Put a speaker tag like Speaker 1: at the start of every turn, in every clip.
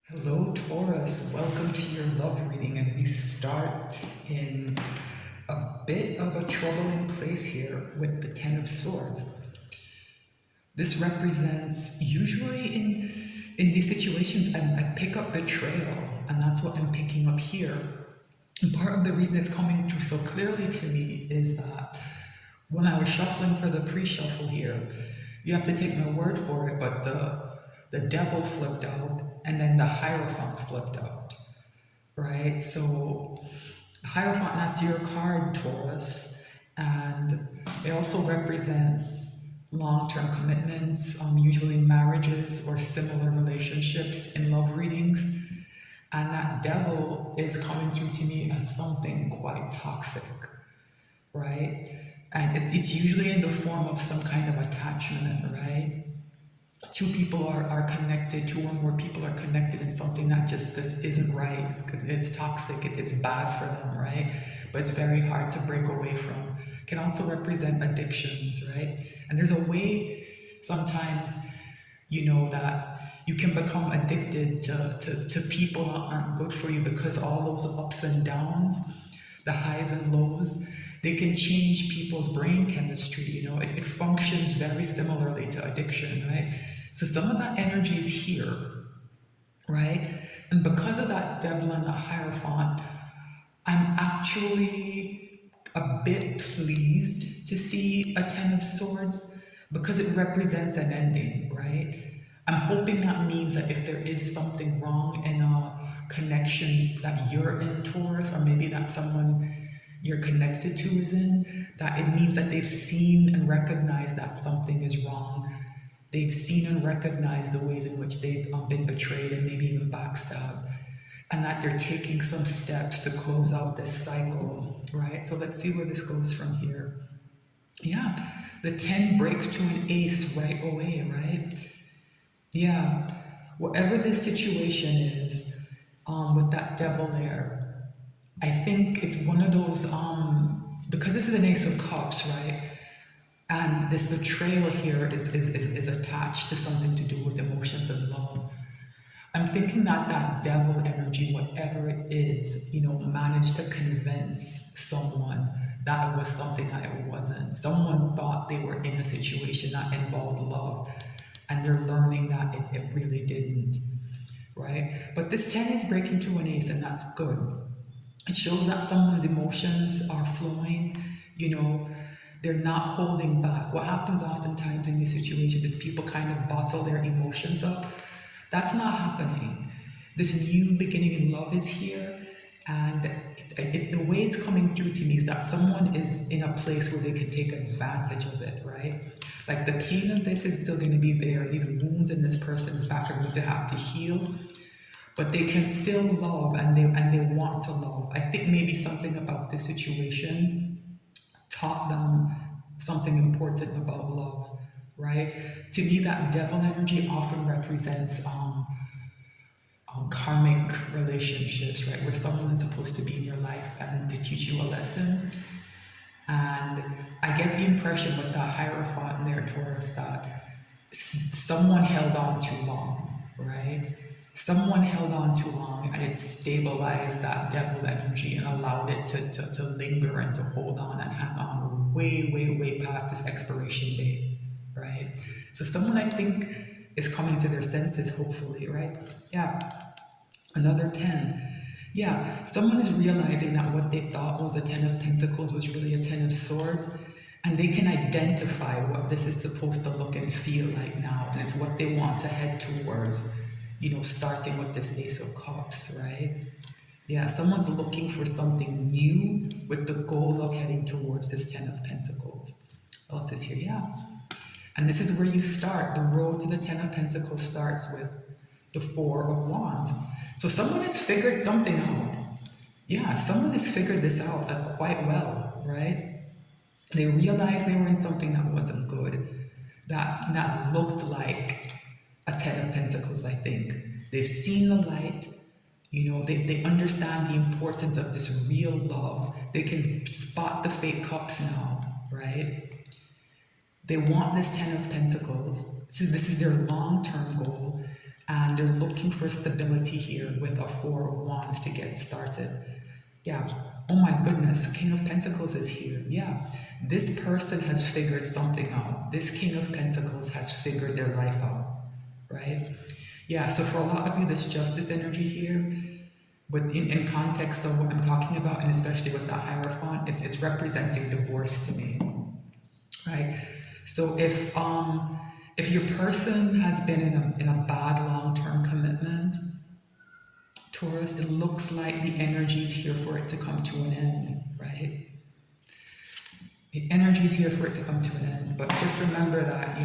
Speaker 1: Hello, Taurus. Welcome to your love reading, and we start in a bit of a troubling place here with the Ten of Swords. This represents usually in these situations, I pick up betrayal, and that's what I'm picking up here. And part of the reason it's coming through so clearly to me is that when I was shuffling for the pre-shuffle here, you have to take my word for it, but the devil flipped out and then the hierophant flipped out, right? So hierophant, that's your card, Taurus, and it also represents long-term commitments, usually marriages or similar relationships in love readings. And that devil is coming through to me as something quite toxic, right? And it's usually in the form of some kind of attachment, right? Two people are connected, two or more people are connected in something that just this isn't right because it's toxic, it's bad for them, right? But it's very hard to break away from. It can also represent addictions, right? And there's a way sometimes, that you can become addicted to people that aren't good for you because all those ups and downs, the highs and lows, they can change people's brain chemistry. It functions very similarly to addiction, right? So some of that energy is here, right? And because of that devil and that hierophant, I'm actually a bit pleased to see a Ten of Swords because it represents an ending, right? I'm hoping that means that if there is something wrong in a connection that you're in, Taurus, or maybe that someone you're connected to is in, that it means that they've seen and recognized that something is wrong. They've seen and recognized the ways in which they've been betrayed and maybe even backstabbed, and that they're taking some steps to close out this cycle, right? So let's see where this goes from here. Yeah, the 10 breaks to an ace right away, right? Yeah, whatever this situation is, with that devil there, I think it's one of those, because this is an ace of cups, right? And this betrayal here is attached to something to do with emotions and love. I'm thinking that that devil energy, whatever it is, managed to convince someone that it was something that it wasn't. Someone thought they were in a situation that involved love, and they're learning that it really didn't, right? But this 10 is breaking to an ace, and that's good. It shows that someone's emotions are flowing, you know, they're not holding back. What happens oftentimes in these situations is people kind of bottle their emotions up. That's not happening. This new beginning in love is here, and it's the way it's coming through to me is that someone is in a place where they can take advantage of it, right? Like the pain of this is still going to be there. These wounds in this person's back are going to have to heal, but they can still love, and they want to love. I think maybe something about this situation taught them something important about love, right? To me, that devil energy often represents karmic relationships, right? Where someone is supposed to be in your life and to teach you a lesson. And I get the impression with that hierophant in there, Taurus, that someone held on too long, right? Someone held on too long, and it stabilized that devil energy and allowed it to linger and to hold on and hang on way, way, way past this expiration date, right? So someone, I think, is coming to their senses, hopefully, right? Yeah. Another 10. Yeah, someone is realizing that what they thought was a 10 of Pentacles was really a 10 of Swords, and they can identify what this is supposed to look and feel like now, and it's what they want to head towards, starting with this Ace of Cups, right? Yeah, someone's looking for something new with the goal of heading towards this 10 of Pentacles. What else is here? Yeah. And this is where you start. The road to the 10 of Pentacles starts with the Four of Wands. So someone has figured something out. Yeah, someone has figured this out quite well, right? They realized they were in something that wasn't good, that looked like a Ten of Pentacles, I think. They've seen the light, they understand the importance of this real love. They can spot the fake cups now, right? They want this Ten of Pentacles. So this is their long-term goal. and they're looking for stability here with a Four of Wands to get started. Yeah. Oh my goodness, King of Pentacles is here. Yeah. This person has figured something out. This King of Pentacles has figured their life out, right? Yeah, so for a lot of you, this Justice energy here, in context of what I'm talking about, and especially with the Hierophant, it's representing divorce to me, right? So if your person has been in a bad long-term commitment, Taurus, it looks like the energy is here for it to come to an end, right? The energy is here for it to come to an end, but just remember that,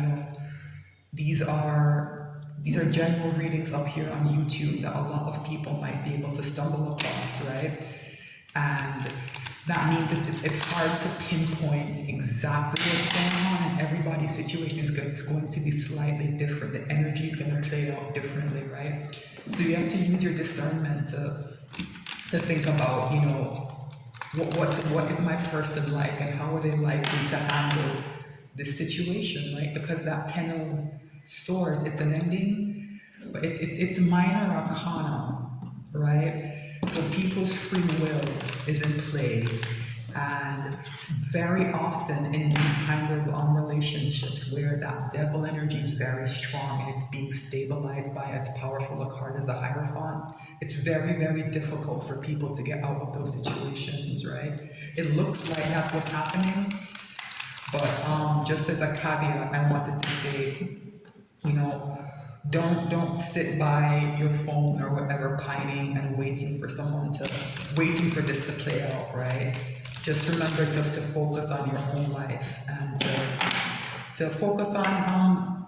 Speaker 1: these are general readings up here on YouTube that a lot of people might be able to stumble across, right? And that means it's hard to pinpoint exactly what's going on, and everybody's situation is going to be slightly different. The energy is going to play out differently, right? So you have to use your discernment to think about, what is my person like, and how are they likely to handle this situation, right? Because that Ten of Swords, it's an ending, but it's minor arcana, right? So people's free will is in play, and very often in these kind of relationships where that devil energy is very strong and it's being stabilized by as powerful a card as the Hierophant, it's very, very difficult for people to get out of those situations, right? It looks like that's what's happening, but just as a caveat, I wanted to say, don't sit by your phone or whatever pining and waiting for this to play out, right? Just remember to focus on your own life and to focus on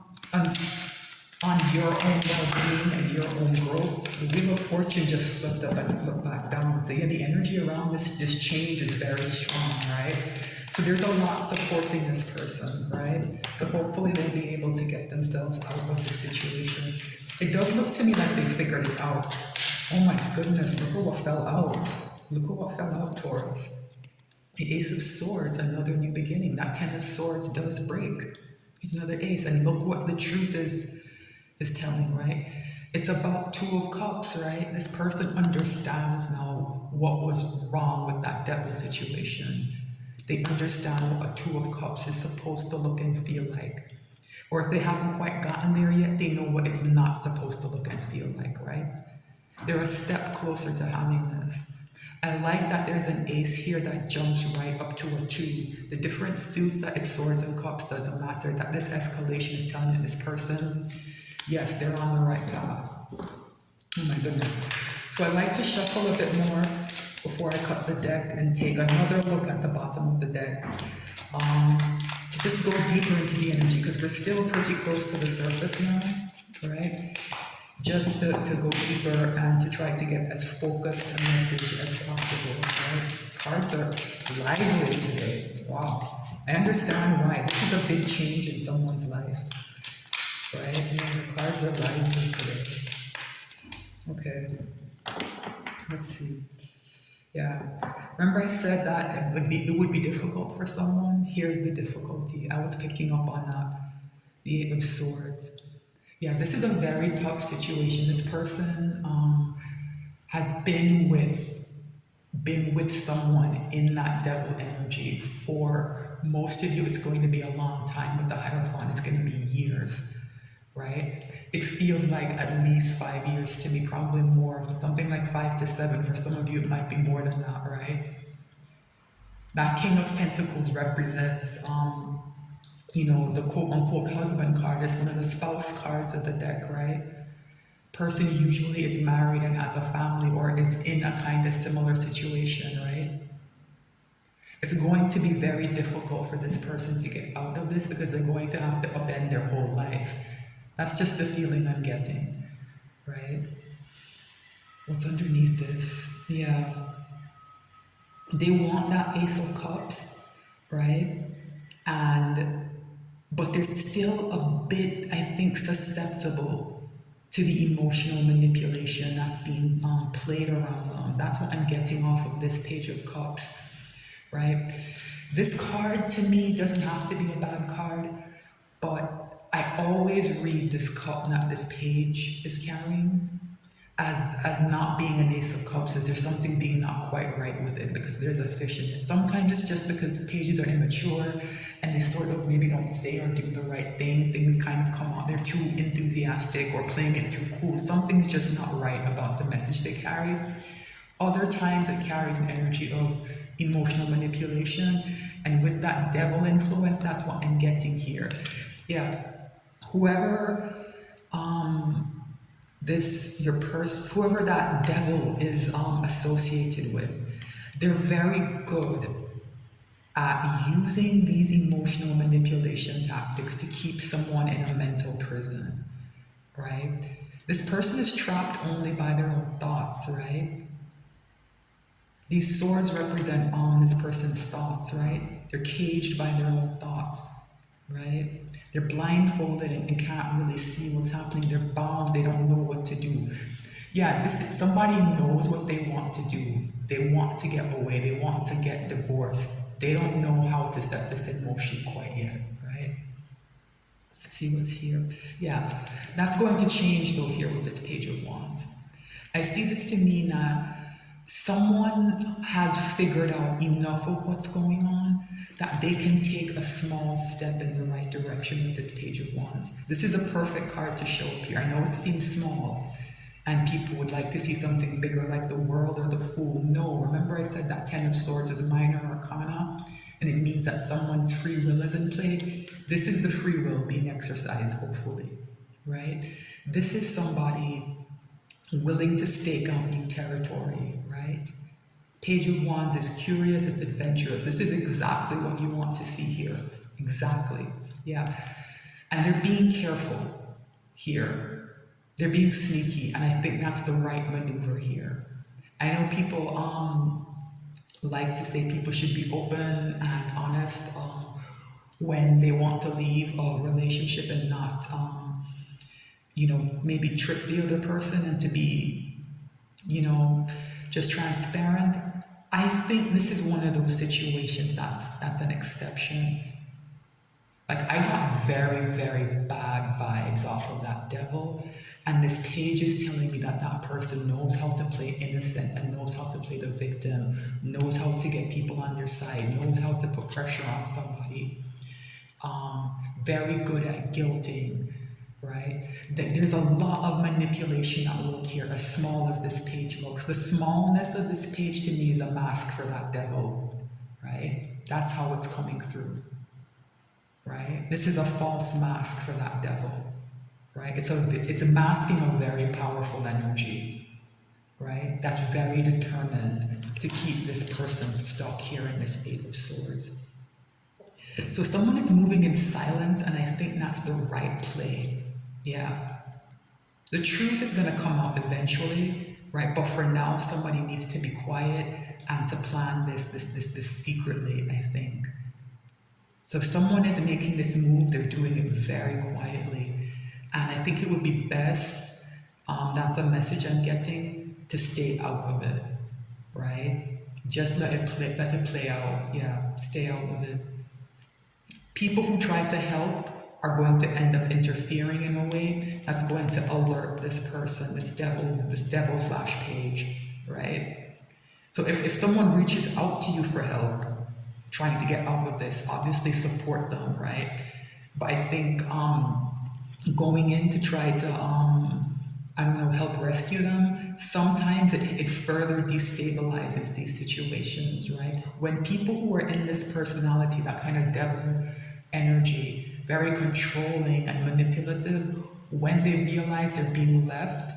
Speaker 1: your own well-being and your own growth. The Wheel of Fortune just flipped up and flipped back down. So yeah, the energy around this change is very strong, right? So there's a lot supporting this person, right? So hopefully they'll be able to get themselves out of this situation. It does look to me like they figured it out. Oh my goodness, look at what fell out. Look at what fell out, Taurus. The Ace of Swords, another new beginning. That Ten of Swords does break. It's another ace. And look what the truth is telling, right? It's about Two of Cups, right? This person understands now what was wrong with that devil situation. They understand what a Two of Cups is supposed to look and feel like. Or if they haven't quite gotten there yet, they know what it's not supposed to look and feel like, right? They're a step closer to handling this. I like that there's an ace here that jumps right up to a 2. The different suits that it's Swords and Cups doesn't matter. That this escalation is telling this person, yes, they're on the right path. Oh my goodness. So I like to shuffle a bit more before I cut the deck and take another look at the bottom of the deck. To just go deeper into the energy, because we're still pretty close to the surface now, right? Just to go deeper and to try to get as focused a message as possible, right? Cards are lively today. Wow. I understand why. This is a big change in someone's life, right? And the cards are lively today. Okay. Let's see. Yeah. Remember I said that it would be difficult for someone? Here's the difficulty. I was picking up on that. The Eight of Swords. Yeah, this is a very tough situation. This person has been with someone in that devil energy. For most of you, it's going to be a long time. With the Hierophant, it's going to be years, right? It feels like at least 5 years to me, probably more. Something like 5 to 7. For some of you, it might be more than that, right? That King of Pentacles represents the quote-unquote husband card. Is one of the spouse cards of the deck, right? Person usually is married and has a family or is in a kind of similar situation, right? It's going to be very difficult for this person to get out of this because they're going to have to upend their whole life. That's just the feeling I'm getting, right? What's underneath this? Yeah. They want that Ace of Cups, right? But they're still a bit, I think, susceptible to the emotional manipulation that's being played around them. That's what I'm getting off of this Page of Cups, right? This card to me doesn't have to be a bad card, but I always read this cup that this page is carrying as not being an ace of cups, as there's something being not quite right with it because there's a fish in it. Sometimes it's just because pages are immature and they sort of maybe don't say or do the right thing. Things kind of come out, they're too enthusiastic or playing it too cool. Something's just not right about the message they carry. Other times it carries an energy of emotional manipulation, and with that devil influence, that's what I'm getting here. Yeah, whoever whoever that devil is associated with, they're very good at using these emotional manipulation tactics to keep someone in a mental prison, right? This person is trapped only by their own thoughts, right? These swords represent this person's thoughts, right? They're caged by their own thoughts, right? They're blindfolded and can't really see what's happening. They're bound. They don't know what to do. Yeah, somebody knows what they want to do. They want to get away. They want to get divorced. They don't know how to set this in motion quite yet, right? Let's see what's here. Yeah, that's going to change though here with this Page of Wands. I see this to mean that someone has figured out enough of what's going on that they can take a small step in the right direction with this Page of Wands. This is a perfect card to show up here. I know it seems small and people would like to see something bigger like the World or the Fool. No, remember I said that Ten of Swords is a minor arcana and it means that someone's free will is in play. This is the free will being exercised, hopefully, right? This is somebody willing to stake out new territory, right? Page of Wands is curious, it's adventurous. This is exactly what you want to see here. Exactly. Yeah. And they're being careful here. They're being sneaky, and I think that's the right maneuver here. I know people like to say people should be open and honest when they want to leave a relationship and not maybe trick the other person and to be, just transparent. I think this is one of those situations that's an exception. Like I got very, very bad vibes off of that devil. And this page is telling me that that person knows how to play innocent and knows how to play the victim, knows how to get people on their side, knows how to put pressure on somebody. Very good at guilting, right? There's a lot of manipulation at work here, as small as this page looks. The smallness of this page to me is a mask for that devil, right? That's how it's coming through, right? This is a false mask for that devil, right? It's a masking of very powerful energy, right? That's very determined to keep this person stuck here in this Eight of Swords. So someone is moving in silence, and I think that's the right play. Yeah. The truth is going to come out eventually, right? But for now, somebody needs to be quiet and to plan this secretly, I think. So if someone is making this move, they're doing it very quietly. And I think it would be best, that's a message I'm getting, to stay out of it, right? Just let it play out. Yeah, stay out of it. People who try to help are going to end up interfering in a way that's going to alert this person, this devil slash page, right? So if someone reaches out to you for help, trying to get out of this, obviously support them, right? But I think going in to try to, help rescue them, sometimes it further destabilizes these situations, right? When people who are in this personality, that kind of devil energy, very controlling and manipulative, when they realize they're being left,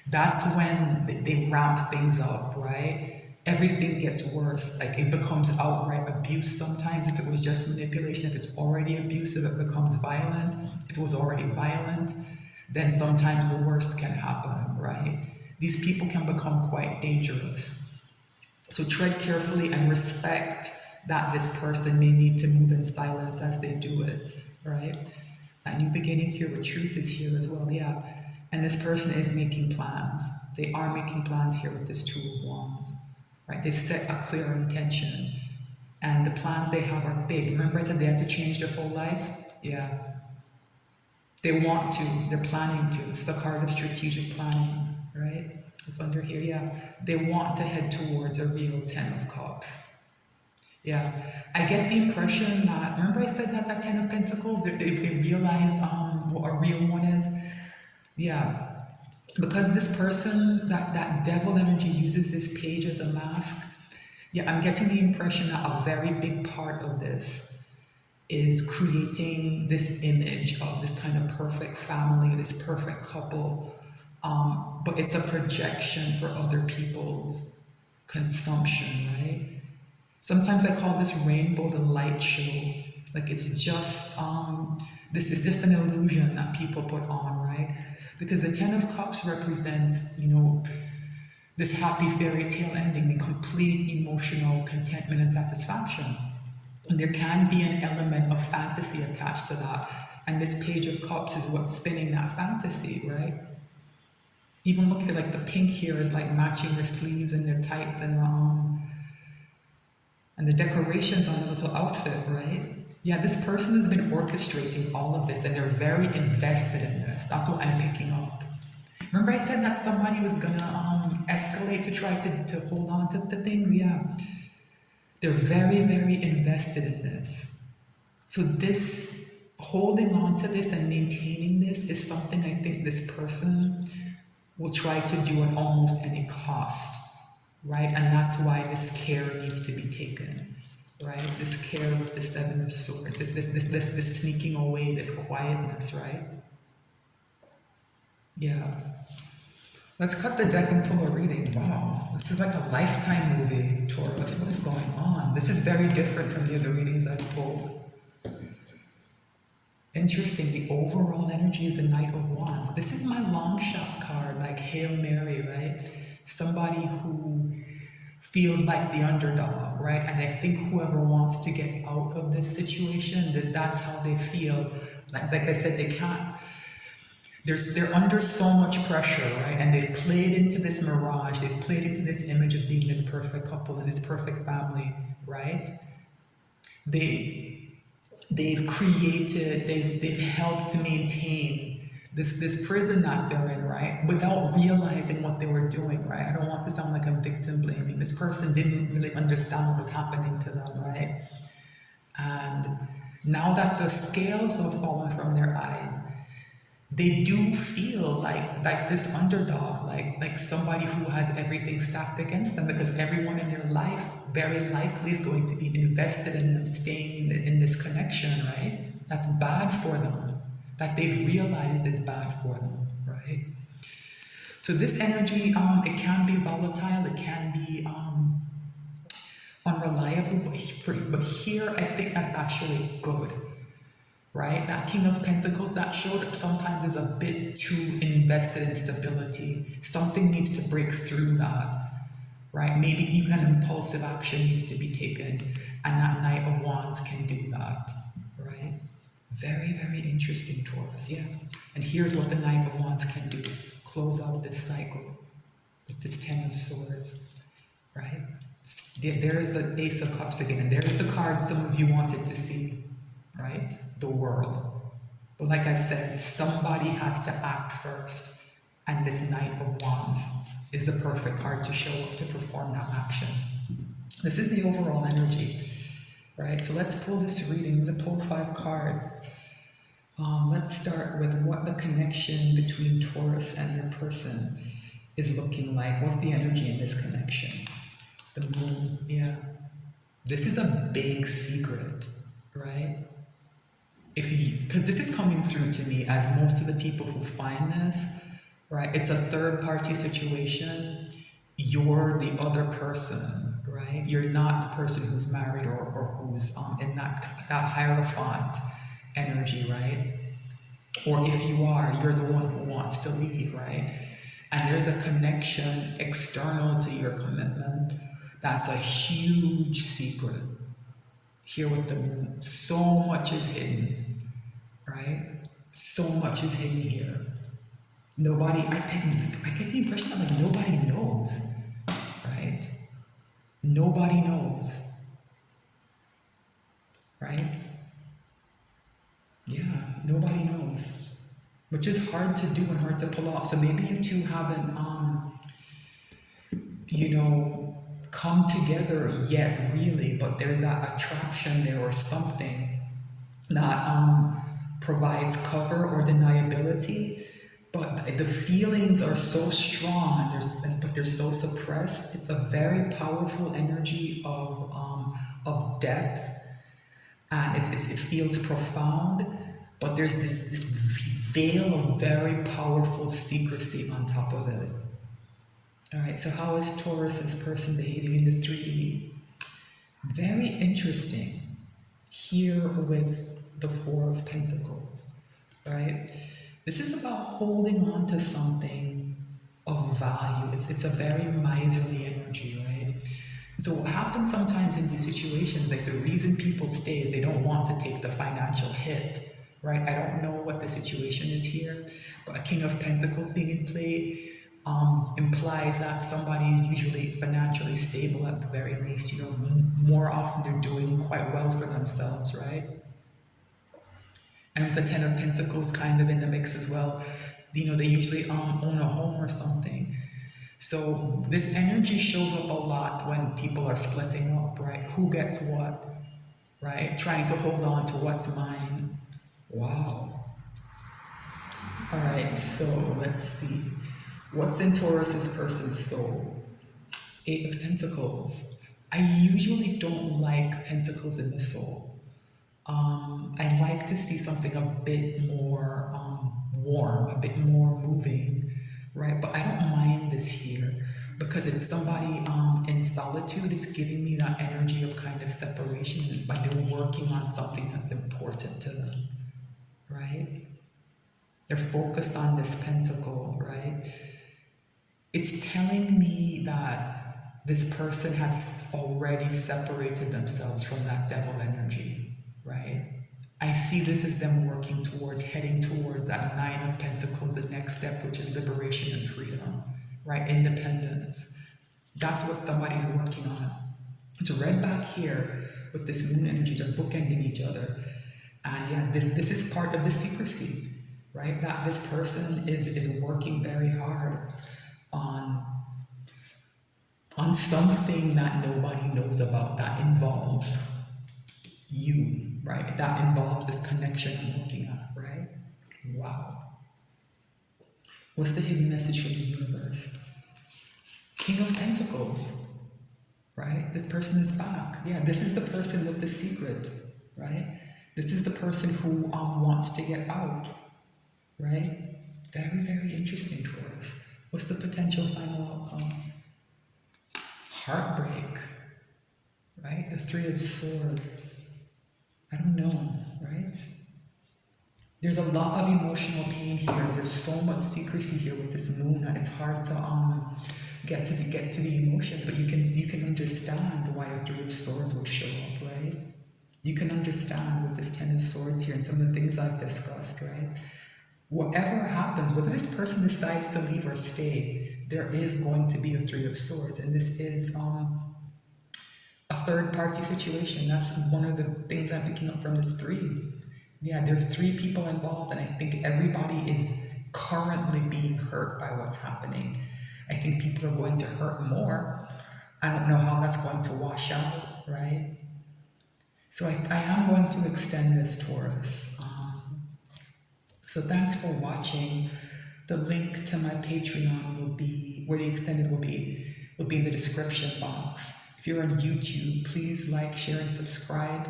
Speaker 1: that's when they ramp things up, right? Everything gets worse. Like it becomes outright abuse sometimes. If it was just manipulation, if it's already abusive, it becomes violent. If it was already violent, then sometimes the worst can happen, right? These people can become quite dangerous. So tread carefully and respect that this person may need to move in silence as they do it, right? That new beginning here with truth is here as well, yeah. And this person is making plans. They are making plans here with this Two of Wands, right? They've set a clear intention. And the plans they have are big. Remember I said they had to change their whole life? Yeah. They want to, they're planning to. It's the card of strategic planning, right? It's under here, yeah. They want to head towards a real Ten of Cups. Yeah, I get the impression that, remember I said that that Ten of Pentacles, they realized what a real one is? Yeah, because this person, that devil energy uses this page as a mask. Yeah, I'm getting the impression that a very big part of this is creating this image of this kind of perfect family, this perfect couple, but it's a projection for other people's consumption, right? Sometimes I call this rainbow the light show. Like it's just this is just an illusion that people put on, right? Because the Ten of Cups represents, this happy fairy tale ending, the complete emotional contentment and satisfaction. And there can be an element of fantasy attached to that. And this Page of Cups is what's spinning that fantasy, right? Even look at like the pink here is like matching their sleeves and their tights and the decorations on the little outfit, right? Yeah, this person has been orchestrating all of this and they're very invested in this. That's what I'm picking up. Remember I said that somebody was gonna escalate to try to hold on to things? Yeah. They're very, very invested in this. So this, holding on to this and maintaining this is something I think this person will try to do at almost any cost, right? And that's why this care needs to be taken, right? This care with the Seven of Swords, this sneaking away, this quietness, right? Yeah. Let's cut the deck and pull a reading. Wow, this is like a Lifetime movie, Taurus. What is going on? This is very different from the other readings I've pulled. Interesting, the overall energy of the Knight of Wands. This is my long shot card, like Hail Mary, right? Somebody who feels like the underdog, right? And I think whoever wants to get out of this situation, that's how they feel. Like I said, they can't. They're under so much pressure, right? And they've played into this mirage. They've played into this image of being this perfect couple and this perfect family, right? They've created, they've helped maintain this prison that they're in, right? Without realizing what they were doing, right? I don't want to sound like I'm victim blaming. This person didn't really understand what was happening to them, right? And now that the scales have fallen from their eyes, they do feel like this underdog, like somebody who has everything stacked against them, because everyone in their life very likely is going to be invested in them staying in this connection, right? That's bad for them. That they've realized is bad for them, right? So this energy, it can be volatile, it can be unreliable, but here I think that's actually good. Right? That King of Pentacles that showed up sometimes is a bit too invested in stability. Something needs to break through that, right? Maybe even an impulsive action needs to be taken, and that Knight of Wands can do that, right? Very, very interesting, Taurus, yeah. And here's what the Knight of Wands can do. Close out this cycle with this Ten of Swords, right? There is the Ace of Cups again, and there's the card some of you wanted to see, right? The world. But like I said, somebody has to act first. And this Knight of Wands is the perfect card to show up to perform that action. This is the overall energy, right? So let's pull this reading. I'm going to pull 5 cards. Let's start with what the connection between Taurus and your person is looking like. What's the energy in this connection? It's the moon, yeah. This is a big secret, right? Because this is coming through to me as most of the people who find this, right? It's a third party situation. You're the other person, right? You're not the person who's married or who's in that Hierophant energy, right? Or if you are, you're the one who wants to leave, right? And there's a connection external to your commitment that's a huge secret. Here with the moon, so much is hidden, right? So much is hidden here. Nobody, I get the impression that like nobody knows, right? Nobody knows, right? Yeah, nobody knows. which is hard to do and hard to pull off. So maybe you two haven't, come together yet, really, but there's that attraction there or something that provides cover or deniability. But the feelings are so strong, but they're so suppressed. It's a very powerful energy of depth, and it feels profound. But there's this veil of very powerful secrecy on top of it. All right, so how is Taurus's person behaving in this 3D? Very interesting here with the Four of Pentacles, right? This is about holding on to something of value. It's a very miserly energy, right? So what happens sometimes in these situations, like the reason people stay is they don't want to take the financial hit, right? I don't know what the situation is here, but a King of Pentacles being in play implies that somebody is usually financially stable at the very least. More often they're doing quite well for themselves, right? And with the Ten of Pentacles kind of in the mix as well, they usually own a home or something. So this energy shows up a lot when people are splitting up, right? Who gets what, right? Trying to hold on to what's mine. Wow. All right, so let's see. What's in Taurus's person's soul? Eight of Pentacles. I usually don't like pentacles in the soul. I like to see something a bit more warm, a bit more moving, right? But I don't mind this here because it's somebody in solitude. It's giving me that energy of kind of separation, like they're working on something that's important to them, right? They're focused on this pentacle, right? It's telling me that this person has already separated themselves from that devil energy, right? I see this as them heading towards that Nine of Pentacles, the next step, which is liberation and freedom, right? Independence. That's what somebody's working on. It's red back here with this moon energy. They're bookending each other. And yeah, this is part of the secrecy, right? That this person is working very hard on something that nobody knows about that involves you, right? That involves this connection I'm looking at, right? Wow. What's the hidden message from the universe? King of Pentacles, right? This person is back. Yeah, this is the person with the secret, right? This is the person who wants to get out, right? Very, very interesting, Taurus. What's the potential final outcome? Heartbreak, right? The Three of Swords. I don't know, right? There's a lot of emotional pain here. There's so much secrecy here with this moon that it's hard to get to the emotions. But you can understand why a Three of Swords would show up, right? You can understand with this Ten of Swords here and some of the things I've discussed, right? Whatever happens, whether this person decides to leave or stay, there is going to be a Three of Swords, and this is a third party situation. That's one of the things I'm picking up from this three. Yeah, there's three people involved, and I think everybody is currently being hurt by what's happening. I think people are going to hurt more. I don't know how that's going to wash out, right? So I am going to extend this, Taurus. So thanks for watching. The link to my Patreon will be, where the extended will be in the description box. If you're on YouTube, please like, share, and subscribe.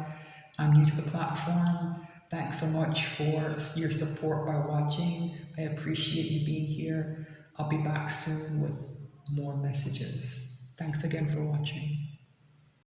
Speaker 1: I'm new to the platform. Thanks so much for your support by watching. I appreciate you being here. I'll be back soon with more messages. Thanks again for watching.